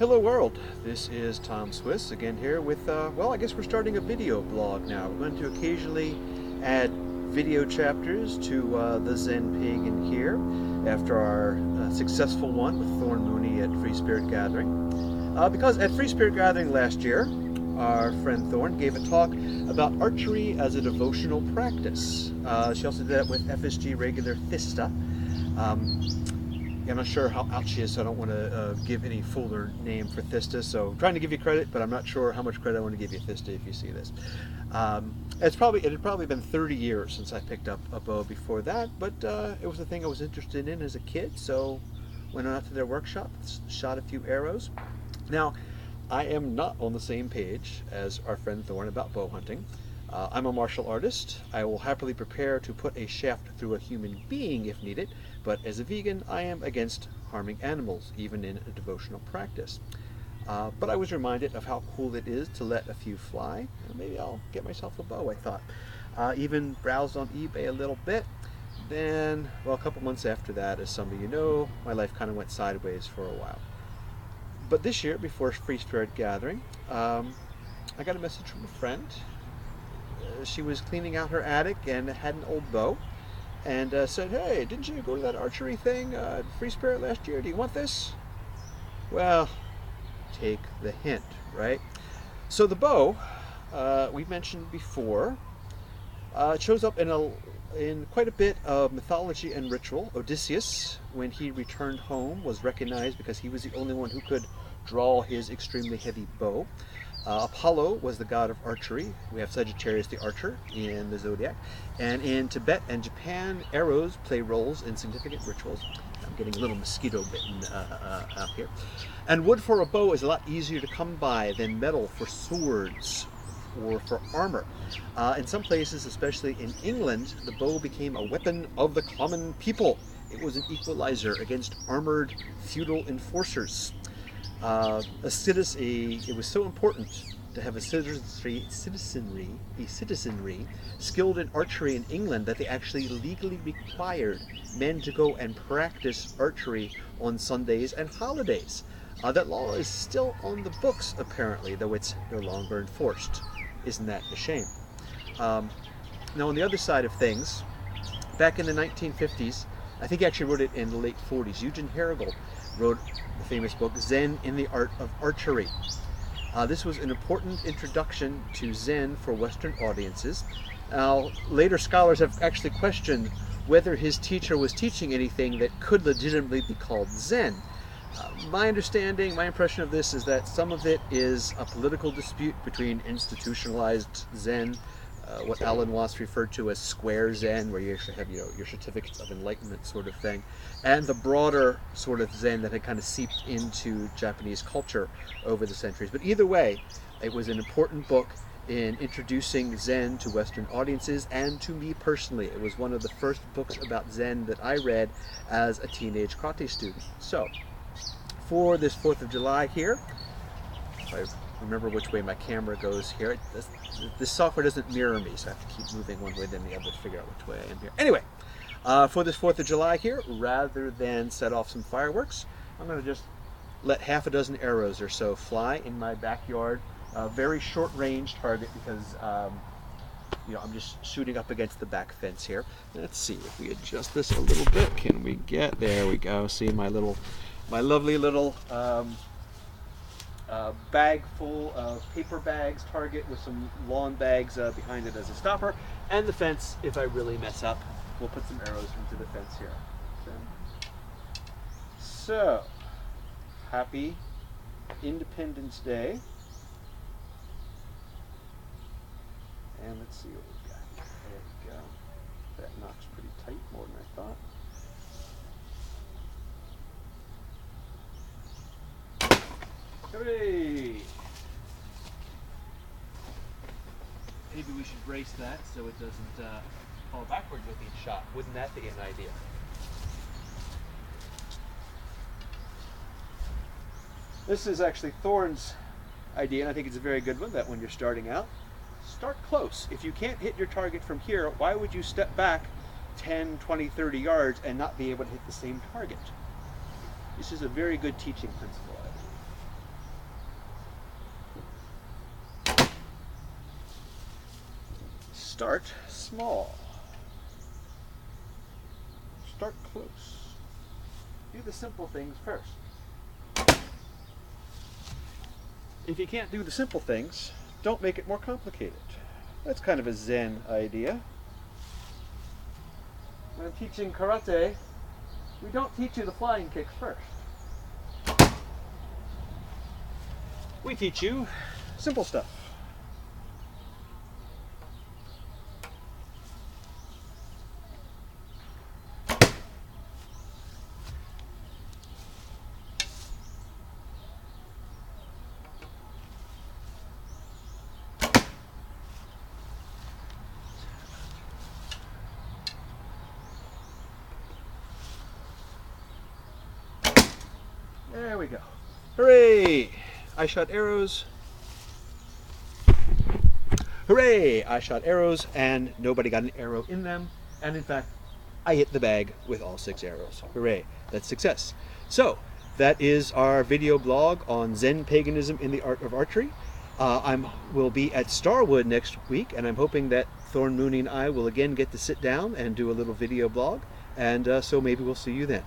Hello world, this is Tom Swiss again here with, well, I guess we're starting a video blog now. We're going to occasionally add video chapters to the Zen Pagan here after our successful one with Thorn Mooney at Free Spirit Gathering. Because at Free Spirit Gathering last year, our friend Thorn gave a talk about archery as a devotional practice. She also did that with FSG regular Thista. I'm not sure how out she is, so I don't want to give any fuller name for Thista. So I'm trying to give you credit, but I'm not sure how much credit I want to give you, Thista, if you see this. It had probably been 30 years since I picked up a bow before that, but it was a thing I was interested in as a kid, so went out to their workshop, shot a few arrows. Now, I am not on the same page as our friend Thorn about bow hunting. I'm a martial artist. I will happily prepare to put a shaft through a human being if needed, but as a vegan, I am against harming animals, even in a devotional practice. But I was reminded of how cool it is to let a few fly. Maybe I'll get myself a bow, I thought. Even browsed on eBay a little bit. Then, well, a couple months after that, as some of you know, my life kind of went sideways for a while. But this year, before Free Spirit Gathering, I got a message from a friend. She was cleaning out her attic and had an old bow and said, "Hey, didn't you go to that archery thing at Free Spirit last year? Do you want this?" Well, take the hint, right? So the bow, we mentioned before, shows up in quite a bit of mythology and ritual. Odysseus, when he returned home, was recognized because he was the only one who could draw his extremely heavy bow. Apollo was the god of archery. We have Sagittarius the archer in the zodiac. And in Tibet and Japan, arrows play roles in significant rituals. I'm getting a little mosquito bitten out here. And wood for a bow is a lot easier to come by than metal for swords or for armor. In some places, especially in England, the bow became a weapon of the common people. It was an equalizer against armored feudal enforcers. It was so important to have a citizenry skilled in archery in England that they actually legally required men to go and practice archery on Sundays and holidays. That law is still on the books, apparently, though it's no longer enforced. Isn't that a shame? Now, on the other side of things, back in the 1950s, I think he actually wrote it in the late 40s, Eugen Herrigel wrote the famous book, Zen in the Art of Archery. This was an important introduction to Zen for Western audiences. Now, later scholars have actually questioned whether his teacher was teaching anything that could legitimately be called Zen. My impression of this is that some of it is a political dispute between institutionalized Zen, what Alan Watts referred to as square Zen, where you actually have your certificates of enlightenment sort of thing, and the broader sort of Zen that had kind of seeped into Japanese culture over the centuries. But either way, it was an important book in introducing Zen to Western audiences and to me personally. It was one of the first books about Zen that I read as a teenage karate student. So, for this 4th of July here, if I remember which way my camera goes here, this software doesn't mirror me, so I have to keep moving one way then the other to figure out which way I am here. Anyway, for this 4th of July here, rather than set off some fireworks, I'm going to just let half a dozen arrows or so fly in my backyard. Very short range target because I'm just shooting up against the back fence here. Let's see if we adjust this a little bit. Can we get, there we go. See my lovely little bag full of paper bags target with some lawn bags behind it as a stopper, and the fence, if I really mess up, we'll put some arrows into the fence here. So, happy Independence Day. And let's see what we've got. There we go. That knocks pretty tight, more than I thought. Hooray! Maybe we should brace that so it doesn't fall backwards with each shot. Wouldn't that be an idea? This is actually Thorn's idea, and I think it's a very good one, that when you're starting out, start close. If you can't hit your target from here, why would you step back 10, 20, 30 yards and not be able to hit the same target? This is a very good teaching principle, I believe. Start small. Start close. Do the simple things first. If you can't do the simple things, don't make it more complicated. That's kind of a Zen idea. When I'm teaching karate, we don't teach you the flying kicks first. We teach you simple stuff. There we go. Hooray! I shot arrows. Hooray! I shot arrows and nobody got an arrow in them. And in fact, I hit the bag with all 6 arrows. Hooray! That's success. So, that is our video blog on Zen Paganism in the Art of Archery. We'll be at Starwood next week, and I'm hoping that Thorn Mooney and I will again get to sit down and do a little video blog. And so maybe we'll see you then.